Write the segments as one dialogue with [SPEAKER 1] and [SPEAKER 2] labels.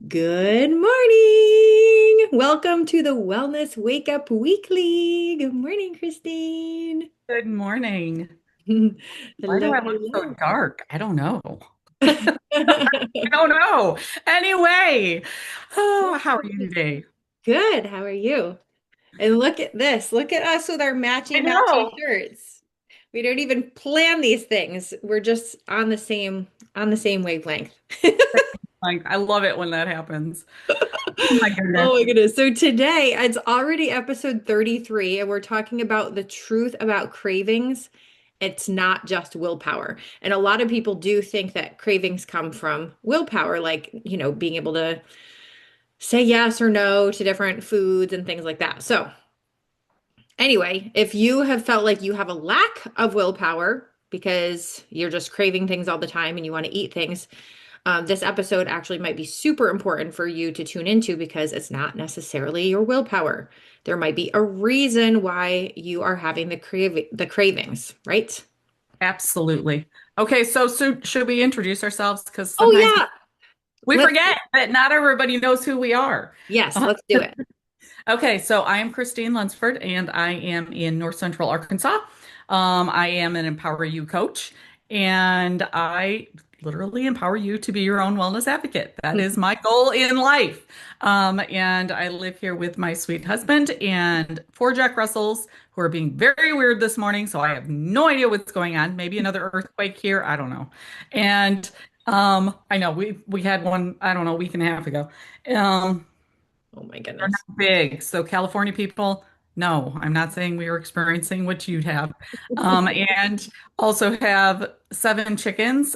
[SPEAKER 1] Good morning. Welcome to the Wellness Wake Up Weekly. Good morning, Christine.
[SPEAKER 2] Good morning. Why do
[SPEAKER 1] Hello,
[SPEAKER 2] I look so
[SPEAKER 1] hello.
[SPEAKER 2] dark? I don't know. I don't know. Anyway, oh, how are you today?
[SPEAKER 1] Good. How are you? And look at this. Look at us with our
[SPEAKER 2] I
[SPEAKER 1] matchy
[SPEAKER 2] know.
[SPEAKER 1] shirts. We don't even plan these things. We're just on the same wavelength.
[SPEAKER 2] Like, I love it when that happens. Oh my goodness.
[SPEAKER 1] Oh my goodness. So today it's already episode 33, and we're talking about the truth about cravings. It's not just willpower. And a lot of people do think that cravings come from willpower, like, being able to say yes or no to different foods and things like that. So, anyway, if you have felt like you have a lack of willpower because you're just craving things all the time and you want to eat things, this episode actually might be super important for you to tune into because it's not necessarily your willpower. There might be a reason why you are having the cravings, right?
[SPEAKER 2] Absolutely. Okay, so should we introduce ourselves? Because
[SPEAKER 1] Oh
[SPEAKER 2] sometimes
[SPEAKER 1] yeah,
[SPEAKER 2] we
[SPEAKER 1] let's
[SPEAKER 2] forget that not everybody knows who we are.
[SPEAKER 1] yes,
[SPEAKER 2] Uh,
[SPEAKER 1] let's do it.
[SPEAKER 2] okay, so I am Christine Lunsford, and I am in North Central Arkansas. I am an Empower You coach, and I literally empower you to be your own wellness advocate. That is my goal in life. And I live here with my sweet husband and four Jack Russells who are being very weird this morning. So I have no idea what's going on. Maybe another earthquake here. I don't know. And I know we had one, I don't know, a week and a half ago. Um,
[SPEAKER 1] Oh my
[SPEAKER 2] they're
[SPEAKER 1] goodness.
[SPEAKER 2] not big. So California people, no, I'm not saying we are experiencing what you'd have. And also have seven chickens.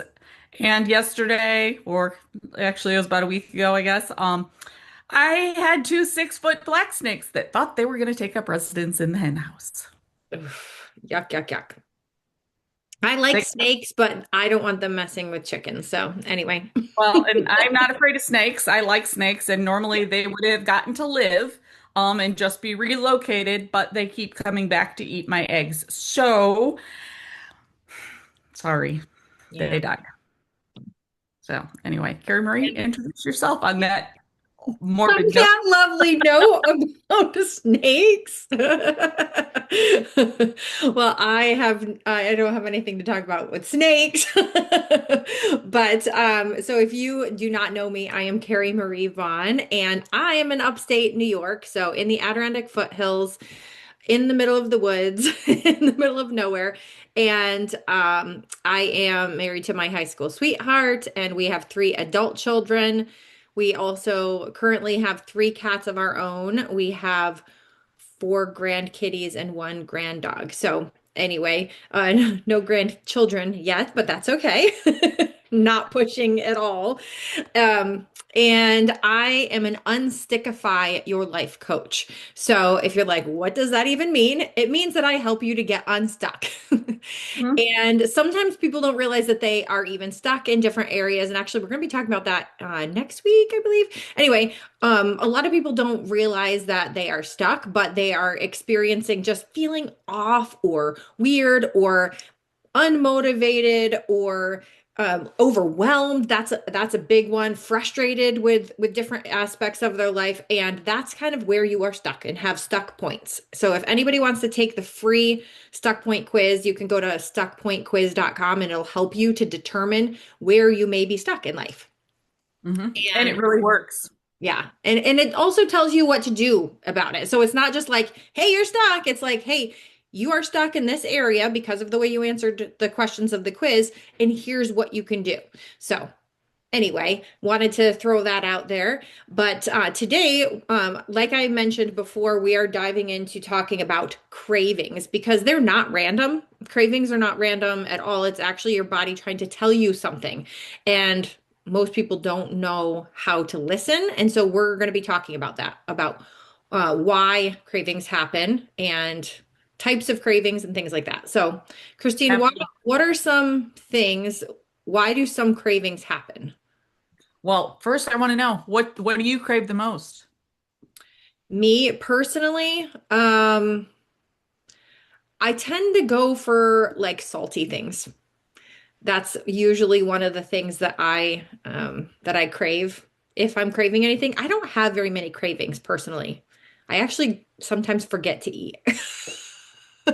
[SPEAKER 2] And yesterday, or actually it was about a week ago, I guess, I had two 6 foot black snakes that thought they were going to take up residence in the hen house.
[SPEAKER 1] Oof. Yuck, yuck, yuck. I like
[SPEAKER 2] They,
[SPEAKER 1] snakes, but I don't want them messing with chickens. So anyway.
[SPEAKER 2] well, and I'm not afraid of snakes. I like snakes, and normally they would have gotten to live, and just be relocated, but they keep coming back to eat my eggs. So sorry,
[SPEAKER 1] Yeah.
[SPEAKER 2] they died. So anyway, Carrie Marie, introduce yourself on that
[SPEAKER 1] On
[SPEAKER 2] morbid note.
[SPEAKER 1] that lovely note about the snakes. Well, I don't have anything to talk about with snakes. But so if you do not know me, I am Carrie Marie Vaughn, and I am in upstate New York, so in the Adirondack foothills, in the middle of the woods, in the middle of nowhere. And I am married to my high school sweetheart, and we have three adult children. We also currently have three cats of our own. We have four grandkitties and one grand dog. So, anyway, no grandchildren yet, but that's okay. Not pushing at all. Um, and I am an unstickify your life coach. So if you're like, what does that even mean? It means that I help you to get unstuck.
[SPEAKER 2] Mhm.
[SPEAKER 1] And sometimes people don't realize that they are even stuck in different areas. And actually, we're going to be talking about that next week, I believe. Anyway, a lot of people don't realize that they are stuck, but they are experiencing just feeling off or weird or unmotivated or overwhelmed. That's a big one. Frustrated with different aspects of their life, and that's kind of where you are stuck and have stuck points. So if anybody wants to take the free stuck point quiz, you can go to stuckpointquiz.com and it'll help you to determine where you may be stuck in life.
[SPEAKER 2] And it
[SPEAKER 1] And
[SPEAKER 2] really works.
[SPEAKER 1] yeah, and it also tells you what to do about it. So it's not just like, hey, you're stuck. It's like, hey, you are stuck in this area because of the way you answered the questions of the quiz, and here's what you can do. So anyway, wanted to throw that out there. But today, like I mentioned before, we are diving into talking about cravings because they're not random. Cravings are not random at all. It's actually your body trying to tell you something. And most people don't know how to listen. And so we're going to be talking about that, about why cravings happen and types of cravings and things like that. So, Christine,
[SPEAKER 2] Absolutely.
[SPEAKER 1] what are some things? Why do some cravings happen?
[SPEAKER 2] Well, first I want to know what do you crave the most?
[SPEAKER 1] Me personally, I tend to go for like salty things. That's usually one of the things that I crave if I'm craving anything. I don't have very many cravings personally. I actually sometimes forget to eat.
[SPEAKER 2] You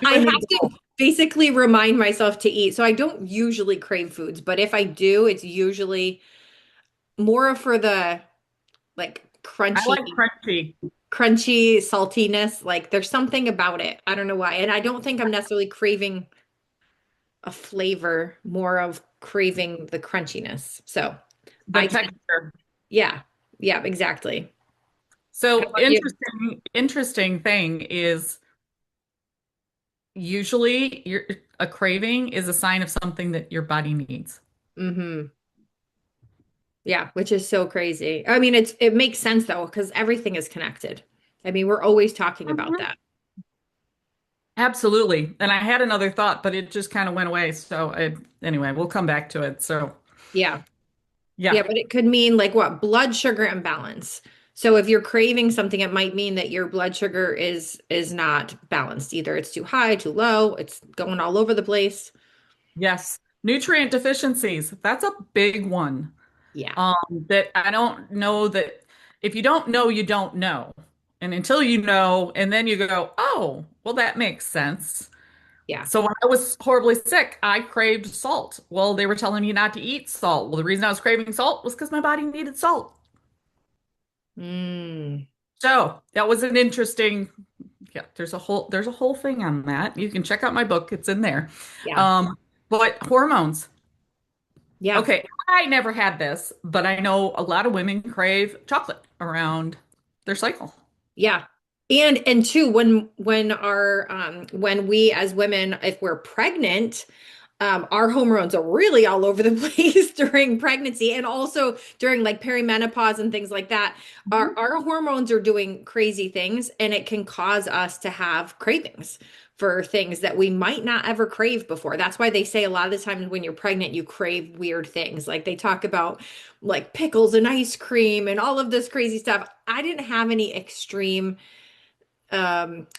[SPEAKER 1] I
[SPEAKER 2] and
[SPEAKER 1] have
[SPEAKER 2] me
[SPEAKER 1] to
[SPEAKER 2] both.
[SPEAKER 1] basically remind myself to eat. So I don't usually crave foods, but if I do, it's usually more for the like
[SPEAKER 2] I like crunchy.
[SPEAKER 1] crunchy saltiness. Like there's something about it. I don't know why. And I don't think I'm necessarily craving a flavor, more of craving the crunchiness. So
[SPEAKER 2] The
[SPEAKER 1] I,
[SPEAKER 2] texture.
[SPEAKER 1] yeah, yeah, exactly. How
[SPEAKER 2] So
[SPEAKER 1] about you?
[SPEAKER 2] interesting thing is usually a craving is a sign of something that your body needs.
[SPEAKER 1] Hmm. Yeah, which is so crazy. I mean, it makes sense though, because everything is connected. I mean, we're always talking about
[SPEAKER 2] Mhm.
[SPEAKER 1] that.
[SPEAKER 2] Absolutely. And I had another thought, but it just kind of went away. Anyway, we'll come back to it. So,
[SPEAKER 1] Yeah. Yeah,
[SPEAKER 2] yeah.
[SPEAKER 1] but it could mean like what? Blood sugar imbalance. So if you're craving something, it might mean that your blood sugar is not balanced. Either it's too high, too low, it's going all over the place.
[SPEAKER 2] Yes. Nutrient deficiencies. That's a big one.
[SPEAKER 1] Yeah.
[SPEAKER 2] Um, that I don't know that if you don't know, you don't know. And until you know, and then you go, oh, well, that makes sense.
[SPEAKER 1] Yeah.
[SPEAKER 2] So when I was horribly sick, I craved salt. Well, they were telling me not to eat salt. Well, the reason I was craving salt was because my body needed salt.
[SPEAKER 1] Mm.
[SPEAKER 2] So that was an interesting, yeah, there's a whole thing on that. You can check out my book, it's in there.
[SPEAKER 1] Yeah.
[SPEAKER 2] Um, but hormones.
[SPEAKER 1] Yeah.
[SPEAKER 2] Okay, I never had this, but I know a lot of women crave chocolate around their cycle.
[SPEAKER 1] Yeah. And two, when we as women, if we're pregnant, our hormones are really all over the place during pregnancy and also during like perimenopause and things like that.
[SPEAKER 2] Mhm.
[SPEAKER 1] Our hormones are doing crazy things, and it can cause us to have cravings for things that we might not ever crave before. That's why they say a lot of the times when you're pregnant, you crave weird things. Like they talk about like pickles and ice cream and all of this crazy stuff. I didn't have any extreme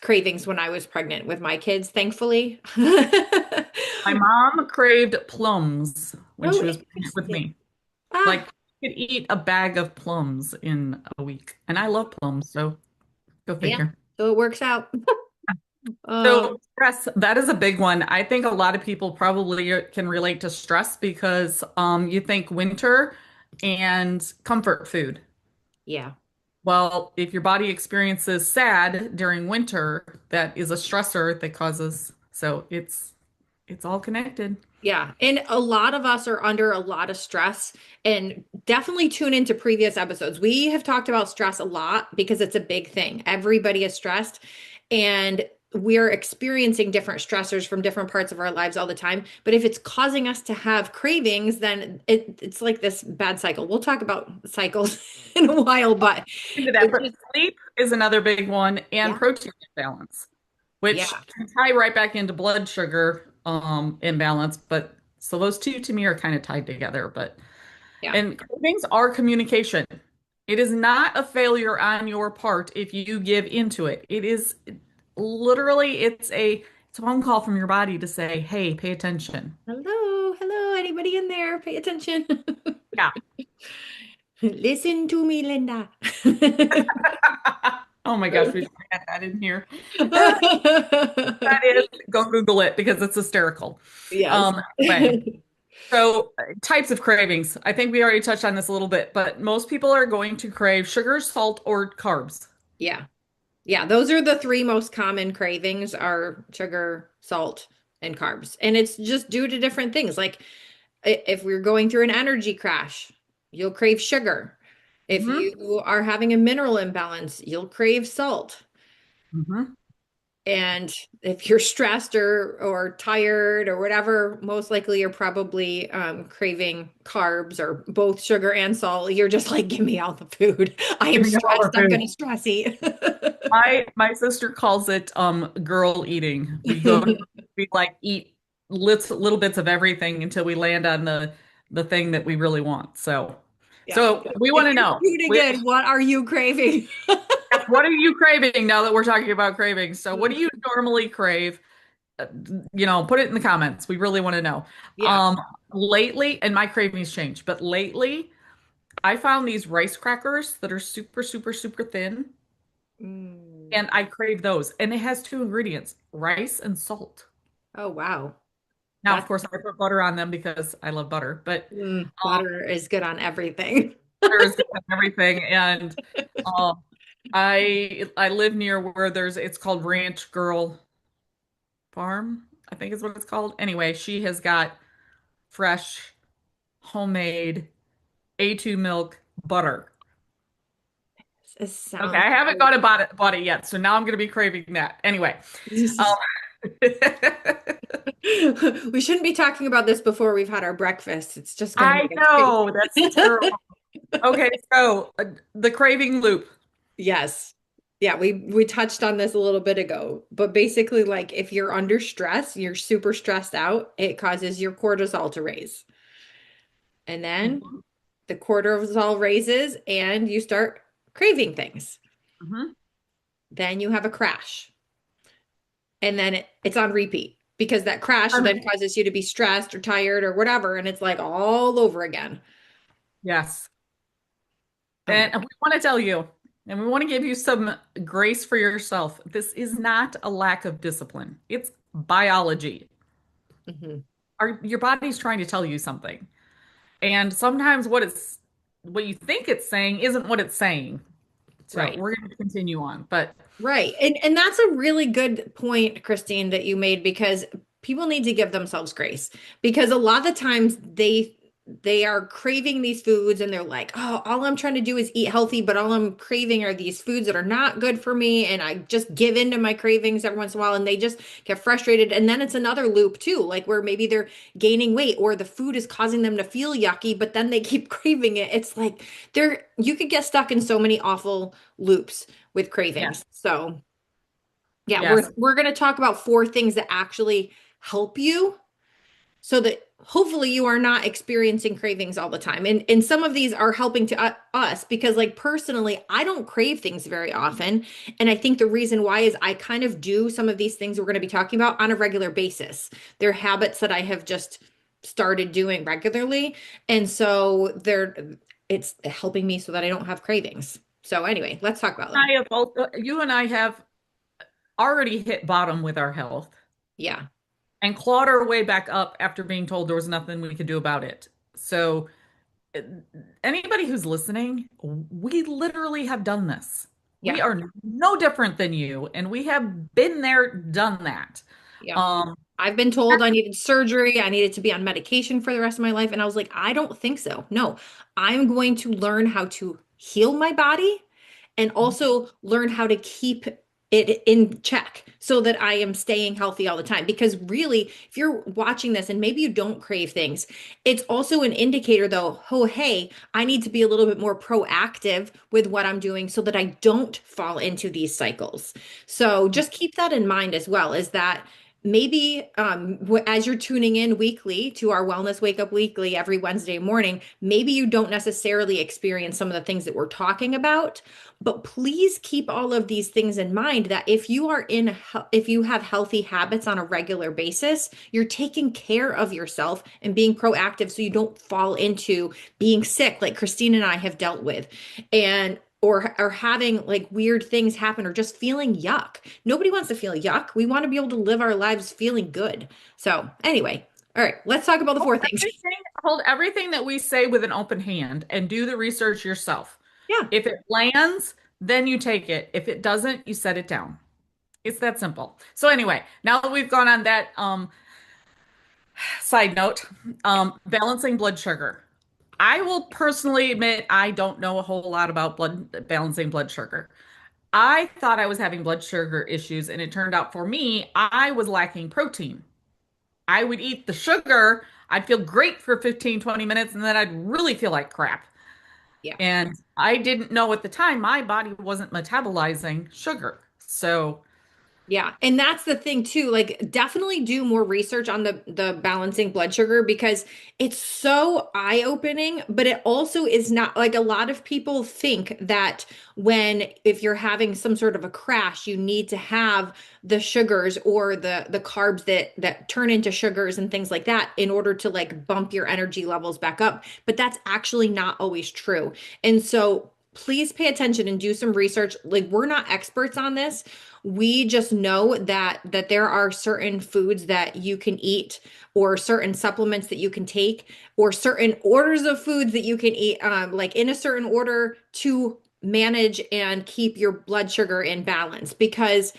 [SPEAKER 1] cravings when I was pregnant with my kids, thankfully.
[SPEAKER 2] My mom craved plums when
[SPEAKER 1] Oh,
[SPEAKER 2] she was pregnant with
[SPEAKER 1] interesting.
[SPEAKER 2] me.
[SPEAKER 1] Ah,
[SPEAKER 2] Like, you could eat a bag of plums in a week. And I love plums, so go
[SPEAKER 1] yeah.
[SPEAKER 2] figure.
[SPEAKER 1] So it works out.
[SPEAKER 2] So,
[SPEAKER 1] Um,
[SPEAKER 2] stress, that is a big one. I think a lot of people probably can relate to stress because you think winter and comfort food.
[SPEAKER 1] yeah.
[SPEAKER 2] Well, if your body experiences sad during winter, that is a stressor that causes, so it's all connected.
[SPEAKER 1] Yeah. And a lot of us are under a lot of stress, and definitely tune into previous episodes. We have talked about stress a lot because it's a big thing. Everybody is stressed, and we're experiencing different stressors from different parts of our lives all the time. But if it's causing us to have cravings, then it's like this bad cycle. We'll talk about cycles in a while, but
[SPEAKER 2] Into that,
[SPEAKER 1] it
[SPEAKER 2] but
[SPEAKER 1] just,
[SPEAKER 2] sleep is another big one, and
[SPEAKER 1] yeah,
[SPEAKER 2] protein imbalance, which
[SPEAKER 1] yeah,
[SPEAKER 2] can tie right back into blood sugar imbalance. But so those two to me are kind of tied together. But
[SPEAKER 1] yeah.
[SPEAKER 2] and cravings are communication. It is not a failure on your part if you give into it. It is literally it's a phone call from your body to say, "Hey, pay attention."
[SPEAKER 1] Hello, hello, anybody in there? Pay attention.
[SPEAKER 2] Yeah.
[SPEAKER 1] Listen to me, Linda.
[SPEAKER 2] Oh my gosh, we should have that in here. That is, go Google it because it's hysterical.
[SPEAKER 1] Yes.
[SPEAKER 2] Anyway, so types of cravings. I think we already touched on this a little bit, but most people are going to crave sugar, salt, or carbs.
[SPEAKER 1] Yeah. Yeah, those are the three most common cravings are sugar, salt, and carbs. And it's just due to different things. Like if we're going through an energy crash, you'll crave sugar. If
[SPEAKER 2] Hmm.
[SPEAKER 1] you are having a mineral imbalance, you'll crave salt.
[SPEAKER 2] Hmm.
[SPEAKER 1] And if you're stressed or tired or whatever, most likely you're probably craving carbs or both sugar and salt. You're just like, give me all the food. I am
[SPEAKER 2] Giving up all
[SPEAKER 1] stressed.
[SPEAKER 2] the
[SPEAKER 1] I'm
[SPEAKER 2] food.
[SPEAKER 1] gonna stress eat.
[SPEAKER 2] My sister calls it girl eating. We like eat little bits of everything until we land on the thing that we really want.
[SPEAKER 1] Yeah.
[SPEAKER 2] So we
[SPEAKER 1] If
[SPEAKER 2] want to
[SPEAKER 1] you're
[SPEAKER 2] know.
[SPEAKER 1] tuning in, what are you craving?
[SPEAKER 2] What are you craving now that we're talking about cravings? So what do you normally crave? Put it in the comments. We really want to know.
[SPEAKER 1] Yeah.
[SPEAKER 2] Um, lately, and my cravings change, but lately, I found these rice crackers that are super, super, super thin,
[SPEAKER 1] Mm.
[SPEAKER 2] and I crave those. And it has two ingredients, rice and salt.
[SPEAKER 1] Oh, wow.
[SPEAKER 2] Now, of
[SPEAKER 1] That's
[SPEAKER 2] course, I put butter on them because I love butter, but
[SPEAKER 1] butter is good on everything.
[SPEAKER 2] butter is good on everything. And um, I live near where it's called Ranch Girl Farm, I think is what it's called. Anyway, she has got fresh, homemade A2 milk butter.
[SPEAKER 1] It
[SPEAKER 2] Okay,
[SPEAKER 1] sounds
[SPEAKER 2] I haven't
[SPEAKER 1] good.
[SPEAKER 2] got bought it yet, so now I'm going to be craving that. Anyway, um,
[SPEAKER 1] We shouldn't be talking about this before we've had our breakfast. It's just going to
[SPEAKER 2] I
[SPEAKER 1] make us
[SPEAKER 2] know that's
[SPEAKER 1] crazy.
[SPEAKER 2] terrible. Okay, so the craving loop.
[SPEAKER 1] Yes. Yeah, we touched on this a little bit ago, but basically like if you're under stress, you're super stressed out, it causes your cortisol to raise. And then
[SPEAKER 2] Mhm,
[SPEAKER 1] the cortisol raises and you start craving things.
[SPEAKER 2] mhm.
[SPEAKER 1] Then you have a crash. And then it's on repeat because that crash then causes you to be stressed or tired or whatever, and it's like all over again.
[SPEAKER 2] Yes.
[SPEAKER 1] Oh my
[SPEAKER 2] And we want to tell you, and we want to give you some grace for yourself. This is not a lack of discipline. It's biology.
[SPEAKER 1] God.
[SPEAKER 2] Your body's trying to tell you something. And sometimes what you think it's saying isn't what it's saying. So
[SPEAKER 1] Right.
[SPEAKER 2] we're going to continue on. But
[SPEAKER 1] Right. And that's a really good point, Christine, that you made because people need to give themselves grace because a lot of the times they are craving these foods and they're like, "Oh, all I'm trying to do is eat healthy, but all I'm craving are these foods that are not good for me." And I just give in to my cravings every once in a while and they just get frustrated. And then it's another loop too, like where maybe they're gaining weight or the food is causing them to feel yucky, but then they keep craving it. It's like you could get stuck in so many awful loops with
[SPEAKER 2] yes,
[SPEAKER 1] cravings. So, yeah,
[SPEAKER 2] yes.
[SPEAKER 1] we're going to talk about four things that actually help you so that hopefully you are not experiencing cravings all the time. And some of these are helping to us because like personally, I don't crave things very often, and I think the reason why is I kind of do some of these things we're going to be talking about on a regular basis. They're habits that I have just started doing regularly, and so it's helping me so that I don't have cravings. So anyway, let's talk about them.
[SPEAKER 2] You and I have already hit bottom with our health
[SPEAKER 1] Yeah.
[SPEAKER 2] and clawed our way back up after being told there was nothing we could do about it. So uh, anybody who's listening, we literally have done this. We
[SPEAKER 1] Yeah.
[SPEAKER 2] are no different than you, and we have been there, done that.
[SPEAKER 1] Yeah.
[SPEAKER 2] Um,
[SPEAKER 1] I've been told I needed surgery. I needed to be on medication for the rest of my life. And I was like, I don't think so. No, I'm going to learn how to heal my body and also learn how to keep it in check so that I am staying healthy all the time. Because really, if you're watching this and maybe you don't crave things, it's also an indicator though, oh, hey, I need to be a little bit more proactive with what I'm doing so that I don't fall into these cycles. So just keep that in mind as well, is that maybe as you're tuning in weekly to our Wellness Wake Up Weekly every Wednesday morning, maybe you don't necessarily experience some of the things that we're talking about, but please keep all of these things in mind that if you have healthy habits on a regular basis, you're taking care of yourself and being proactive so you don't fall into being sick like Christine and I have dealt with. And or having like weird things happen or just feeling yuck. Nobody wants to feel yuck. We want to be able to live our lives feeling good. So, anyway, all right, let's talk about the
[SPEAKER 2] hold
[SPEAKER 1] four things.
[SPEAKER 2] hold everything that we say with an open hand and do the research yourself.
[SPEAKER 1] Yeah,
[SPEAKER 2] If it lands, then you take it. If it doesn't, you set it down. It's that simple. So anyway, now that we've gone on that side note, balancing blood sugar. I will personally admit I don't know a whole lot about balancing blood sugar. I thought I was having blood sugar issues, and it turned out for me, I was lacking protein. I would eat the sugar, I'd feel great for 15, 20 minutes, and then I'd really feel like crap.
[SPEAKER 1] yeah.
[SPEAKER 2] And I didn't know at the time my body wasn't metabolizing sugar. So
[SPEAKER 1] Yeah. And that's the thing too. Like definitely do more research on the balancing blood sugar because it's so eye-opening, but it also is not like a lot of people think that when if you're having some sort of a crash, you need to have the sugars or the carbs that turn into sugars and things like that in order to like bump your energy levels back up. But that's actually not always true. And so please pay attention and do some research. Like we're not experts on this. We just know that there are certain foods that you can eat or certain supplements that you can take or certain orders of foods that you can eat like in a certain order to manage and keep your blood sugar in balance because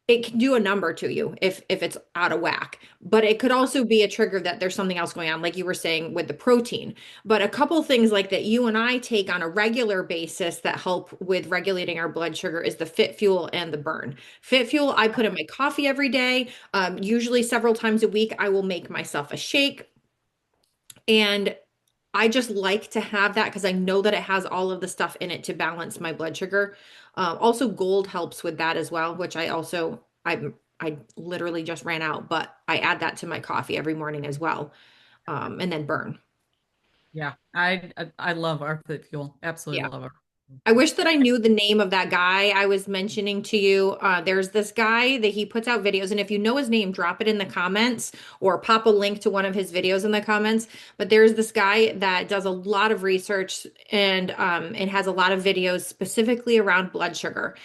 [SPEAKER 1] it can do a number to you if it's out of whack, but it could also be a trigger that there's something else going on like you were saying with the protein. But a couple things like that you and I take on a regular basis that help with regulating our blood sugar is the fit fuel and the burn. Fit fuel I put in my coffee every day. Usually several times a week I will make myself a shake, and I just like to have that because I know that it has all of the stuff in it to balance my blood sugar. Also, gold helps with that as well, which I literally just ran out, but I add that to my coffee every morning as well. And then burn.
[SPEAKER 2] Yeah, I love our fit fuel.
[SPEAKER 1] Yeah.
[SPEAKER 2] Absolutely love it.
[SPEAKER 1] I wish that I knew the name of that guy I was mentioning to you. There's this guy that he puts out videos, and if you know his name, drop it in the comments or pop a link to one of his videos in the comments. But there's this guy that does a lot of research and has a lot of videos specifically around blood sugar.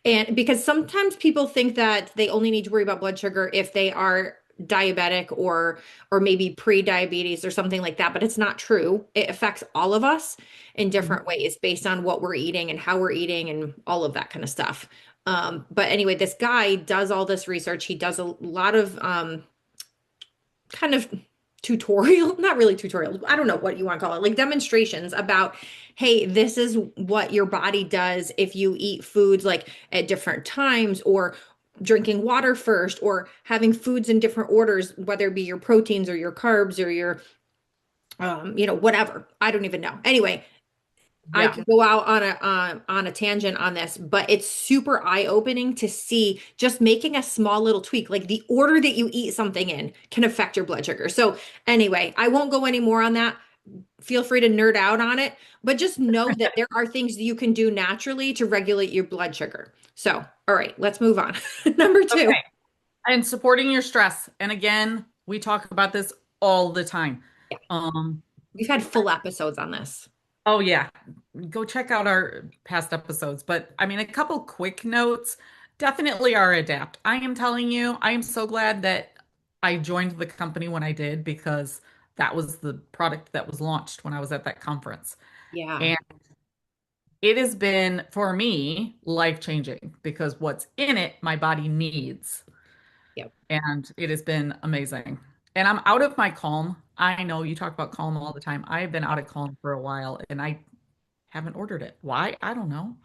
[SPEAKER 1] And because sometimes people think that they only need to worry about blood sugar if they are diabetic or maybe pre-diabetes or something like that, but it's not true. It affects all of us in
[SPEAKER 2] Mhm.
[SPEAKER 1] different ways based on what we're eating and how we're eating and all of that kind of stuff. But anyway, this guy does all this research. He does a lot of kind of tutorial, not really tutorials. I don't know what you want to call it, like demonstrations about, hey, this is what your body does if you eat foods like at different times or drinking water first or having foods in different orders, whether it be your proteins or your carbs or your whatever. I don't even know. Anyway, I
[SPEAKER 2] Yeah,
[SPEAKER 1] could go out on a tangent on this, but it's super eye-opening to see just making a small little tweak, like the order that you eat something in can affect your blood sugar. So anyway, I won't go any more on that. Feel free to nerd out on it, but just know that there are things that you can do naturally to regulate your blood sugar. So, all right, let's move on. Number two.
[SPEAKER 2] okay. And supporting your stress. And again, we talk about this all the time.
[SPEAKER 1] Yeah,
[SPEAKER 2] Um,
[SPEAKER 1] we've had full episodes on this.
[SPEAKER 2] oh yeah, go check out our past episodes. But I mean, a couple quick notes definitely are adapt. I am telling you, I am so glad that I joined the company when I did because that was the product that was launched when I was at that conference.
[SPEAKER 1] Yeah.
[SPEAKER 2] And it has been, for me, life-changing because what's in it, my body needs.
[SPEAKER 1] Yep.
[SPEAKER 2] And it has been amazing. And I'm out of my calm. I know you talk about calm all the time. I have been out of calm for a while and I haven't ordered it. Why? I don't know.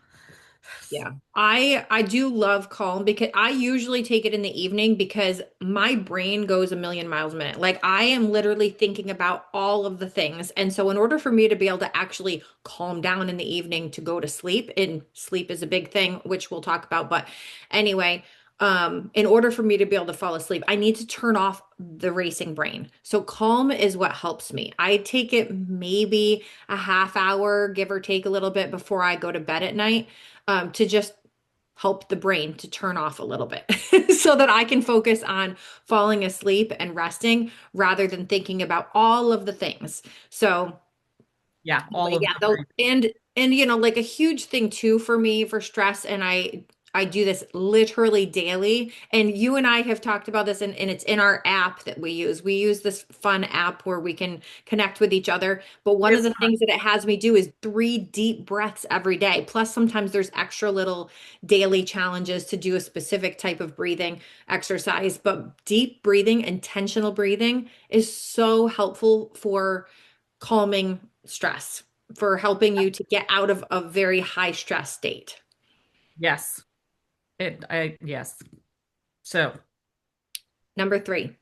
[SPEAKER 1] Yeah. I do love Calm because I usually take it in the evening because my brain goes a million miles a minute. Like I am literally thinking about all of the things. And so in order for me to be able to actually calm down in the evening to go to sleep, and sleep is a big thing, which we'll talk about, but anyway, in order for me to be able to fall asleep, I need to turn off the racing brain. So Calm is what helps me. I take it maybe a half hour, give or take a little bit before I go to bed at night to just help the brain to turn off a little bit so that I can focus on falling asleep and resting rather than thinking about all of the things. So,
[SPEAKER 2] Yeah, all
[SPEAKER 1] anyway,
[SPEAKER 2] of
[SPEAKER 1] yeah,
[SPEAKER 2] the
[SPEAKER 1] though,
[SPEAKER 2] brain.
[SPEAKER 1] and like a huge thing too for me for stress, and I do this literally daily. And you and I have talked about this, and it's in our app that we use. We use this fun app where we can connect with each other. But one of
[SPEAKER 2] It's
[SPEAKER 1] the things that it has me do is 3 deep breaths every day. Plus, sometimes there's extra little daily challenges to do a specific type of breathing exercise. But deep breathing, intentional breathing is so helpful for calming stress, for helping you to get out of a very high stress state.
[SPEAKER 2] yes. Yes. So,
[SPEAKER 1] Number three.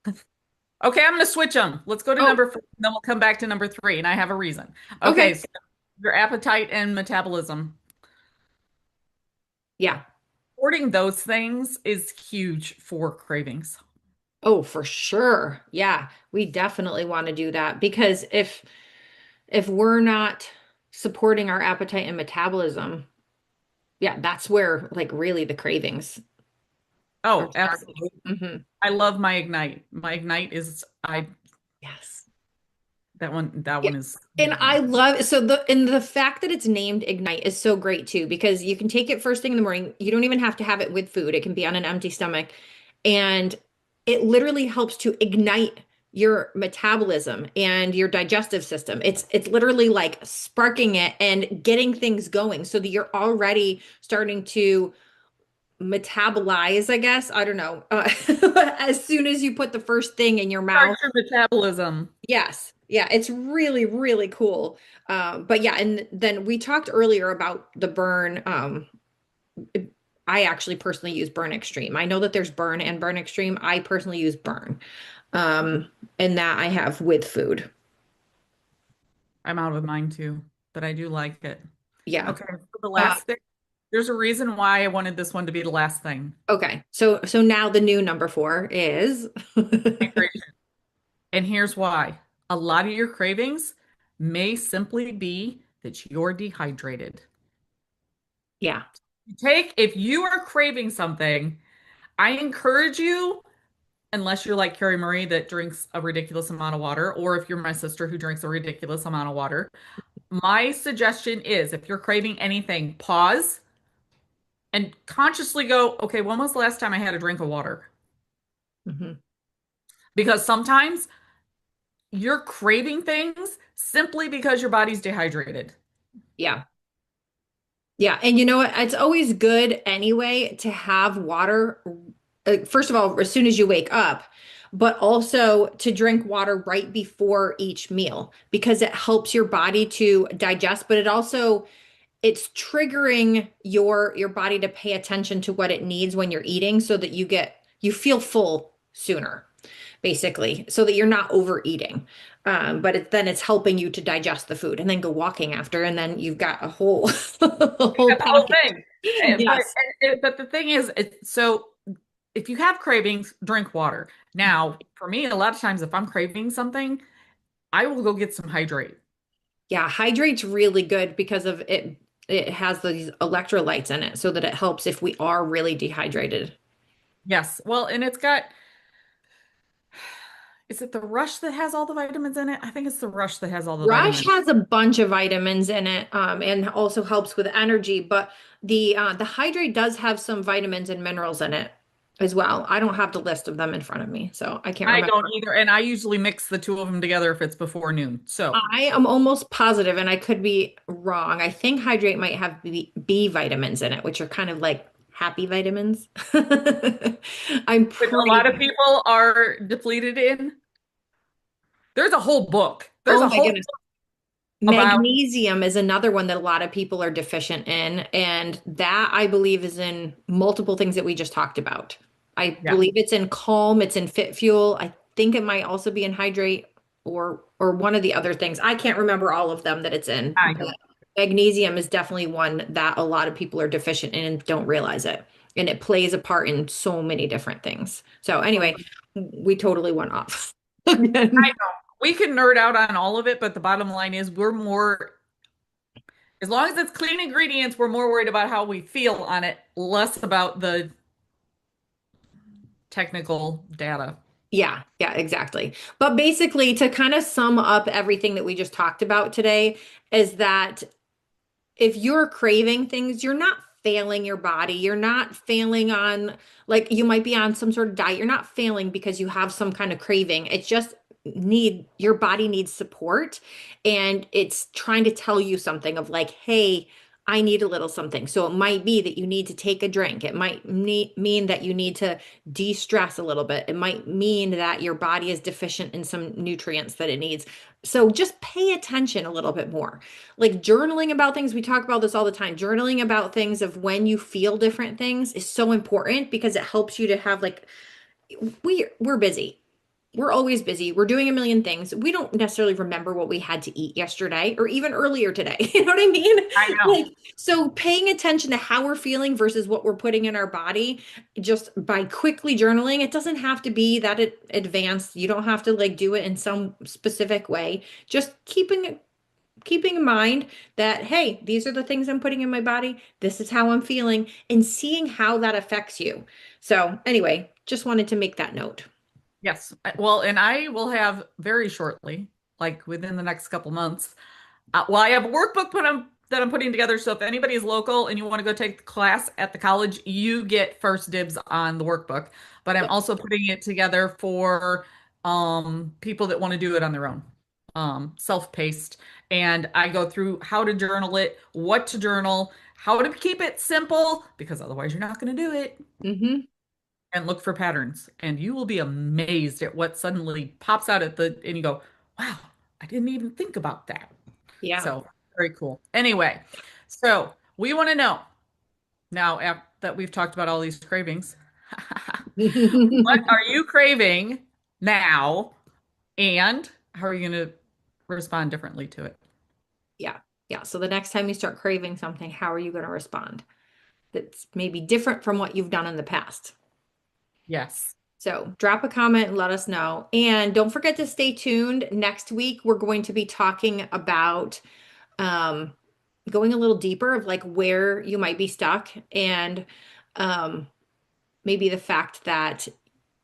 [SPEAKER 2] okay, I'm going to switch them. Let's go to
[SPEAKER 1] Oh,
[SPEAKER 2] number four, and then we'll come back to number three, and I have a reason. Okay,
[SPEAKER 1] okay.
[SPEAKER 2] so your appetite and metabolism.
[SPEAKER 1] Yeah.
[SPEAKER 2] supporting those things is huge for cravings.
[SPEAKER 1] Oh, for sure. Yeah, we definitely want to do that because if we're not supporting our appetite and metabolism, yeah, that's where like really the cravings are
[SPEAKER 2] Oh,
[SPEAKER 1] starting.
[SPEAKER 2] absolutely.
[SPEAKER 1] Hmm.
[SPEAKER 2] I love my Ignite. My Ignite is I
[SPEAKER 1] Yes.
[SPEAKER 2] that one
[SPEAKER 1] Yeah.
[SPEAKER 2] is
[SPEAKER 1] And I
[SPEAKER 2] amazing.
[SPEAKER 1] love so the fact that it's named Ignite is so great too because you can take it first thing in the morning. You don't even have to have it with food. It can be on an empty stomach. And it literally helps to ignite your metabolism and your digestive system. It's literally like sparking it and getting things going so that you're already starting to metabolize, I guess. I don't know. As soon as you put the first thing in your
[SPEAKER 2] Start
[SPEAKER 1] mouth.
[SPEAKER 2] your metabolism.
[SPEAKER 1] Yes. Yeah, it's really, really cool. But yeah, and then we talked earlier about the burn. I actually personally use Burn Extreme. I know that there's Burn and Burn Extreme. I personally use Burn. Um, and that I have with food.
[SPEAKER 2] I'm out of mine too, but I do like it.
[SPEAKER 1] Yeah.
[SPEAKER 2] Okay, so the
[SPEAKER 1] Uh,
[SPEAKER 2] last thing, there's a reason why I wanted this one to be the last thing.
[SPEAKER 1] okay. So now the new number four is
[SPEAKER 2] Hydration. And here's why. A lot of your cravings may simply be that you're dehydrated.
[SPEAKER 1] yeah.
[SPEAKER 2] If you are craving something, I encourage you, unless you're like Carrie Marie that drinks a ridiculous amount of water, or if you're my sister who drinks a ridiculous amount of water, my suggestion is if you're craving anything, pause and consciously go, okay, when was the last time I had a drink of water?
[SPEAKER 1] Hmm.
[SPEAKER 2] Because sometimes you're craving things simply because your body's dehydrated.
[SPEAKER 1] Yeah. Yeah, and you know what? It's always good anyway to have water, first of all, as soon as you wake up, but also to drink water right before each meal because it helps your body to digest, but it's triggering your body to pay attention to what it needs when you're eating so that you feel full sooner basically, so that you're not overeating. But then it's helping you to digest the food and then go walking after, and then you've got a whole a whole
[SPEAKER 2] Got the whole
[SPEAKER 1] package.
[SPEAKER 2] thing.
[SPEAKER 1] Yes.
[SPEAKER 2] But the thing is, so if you have cravings, drink water. Now, for me, a lot of times if I'm craving something, I will go get some hydrate.
[SPEAKER 1] Yeah, hydrate's really good because of it. It has these electrolytes in it so that it helps if we are really dehydrated.
[SPEAKER 2] Yes. Well, and it's got, is it the Rush that has all the vitamins in it? I think it's the Rush that has all the
[SPEAKER 1] Rush
[SPEAKER 2] vitamins.
[SPEAKER 1] has a bunch of vitamins in it, and also helps with energy, but the hydrate does have some vitamins and minerals in it as well. I don't have the list of them in front of me, so I can't
[SPEAKER 2] I
[SPEAKER 1] remember.
[SPEAKER 2] don't either. And I usually mix the two of them together if it's before noon. So
[SPEAKER 1] I am almost positive, and I could be wrong. I think hydrate might have B vitamins in it, which are kind of like happy vitamins. I'm
[SPEAKER 2] which a lot of
[SPEAKER 1] pretty.
[SPEAKER 2] people are depleted in. There's a whole book. There's
[SPEAKER 1] Oh
[SPEAKER 2] a
[SPEAKER 1] my
[SPEAKER 2] whole
[SPEAKER 1] goodness.
[SPEAKER 2] book about,
[SPEAKER 1] Magnesium is another one that a lot of people are deficient in, and that I believe is in multiple things that we just talked about. I
[SPEAKER 2] yeah,
[SPEAKER 1] believe it's in Calm, it's in Fit Fuel. I think it might also be in Hydrate or one of the other things. I can't remember all of them that it's in,
[SPEAKER 2] I
[SPEAKER 1] but
[SPEAKER 2] don't.
[SPEAKER 1] magnesium is definitely one that a lot of people are deficient in and don't realize it. And it plays a part in so many different things. So anyway, we totally went off
[SPEAKER 2] I
[SPEAKER 1] again.
[SPEAKER 2] know. We can nerd out on all of it, but the bottom line is we're more, as long as it's clean ingredients, we're more worried about how we feel on it, less about the technical data.
[SPEAKER 1] Yeah, yeah, exactly. But basically, to kind of sum up everything that we just talked about today, is that if you're craving things, you're not failing your body. You're not failing on, like, you might be on some sort of diet. You're not failing because you have some kind of craving. It's just your body needs support. And it's trying to tell you something of like, hey, I need a little something. So it might be that you need to take a drink. It might mean that you need to de-stress a little bit. It might mean that your body is deficient in some nutrients that it needs. So just pay attention a little bit more, like journaling about things. We talk about this all the time. Journaling about things of when you feel different things is so important because it helps you to have like we're busy. we're always busy. We're doing a million things. We don't necessarily remember what we had to eat yesterday or even earlier today. You know what I mean?
[SPEAKER 2] I know.
[SPEAKER 1] Like, so paying attention to how we're feeling versus what we're putting in our body just by quickly journaling, it doesn't have to be that advanced. You don't have to like do it in some specific way. Just keeping in mind that, hey, these are the things I'm putting in my body. This is how I'm feeling and seeing how that affects you. So, anyway, just wanted to make that note.
[SPEAKER 2] Yes. Well, and I will have very shortly, like within the next couple months. Well, I have a workbook that I'm putting together. So if anybody is local and you want to go take the class at the college, you get first dibs on the workbook. But I'm
[SPEAKER 1] Yep.
[SPEAKER 2] also putting it together for people that want to do it on their own, self-paced. And I go through how to journal it, what to journal, how to keep it simple, because otherwise you're not going to do it.
[SPEAKER 1] Hmm.
[SPEAKER 2] And look for patterns. And you will be amazed at what suddenly pops out and you go, wow, I didn't even think about that.
[SPEAKER 1] Yeah.
[SPEAKER 2] So very cool. Anyway, so we want to know now that we've talked about all these cravings, what are you craving now? And how are you going to respond differently to it?
[SPEAKER 1] Yeah. Yeah. So the next time you start craving something, how are you going to respond? That's maybe different from what you've done in the past.
[SPEAKER 2] Yes,
[SPEAKER 1] So drop a comment and let us know. And don't forget to stay tuned. Next week, we're going to be talking about um, going a little deeper of like where you might be stuck and um, maybe the fact that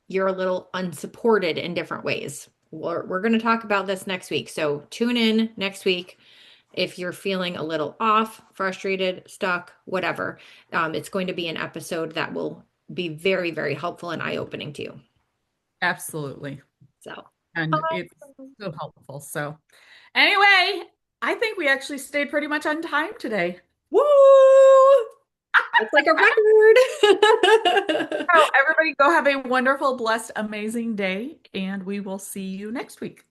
[SPEAKER 1] you're a little unsupported in different ways. We're going to talk about this next week. So tune in next week if you're feeling a little off, frustrated, stuck, whatever. It's going to be an episode that will be very, very helpful and eye-opening to you.
[SPEAKER 2] absolutely.
[SPEAKER 1] So,
[SPEAKER 2] And it's so helpful. So anyway, I think we actually stayed pretty much on time today.
[SPEAKER 1] woo! That's like a record.
[SPEAKER 2] So everybody go have a wonderful, blessed, amazing day, and we will see you next week.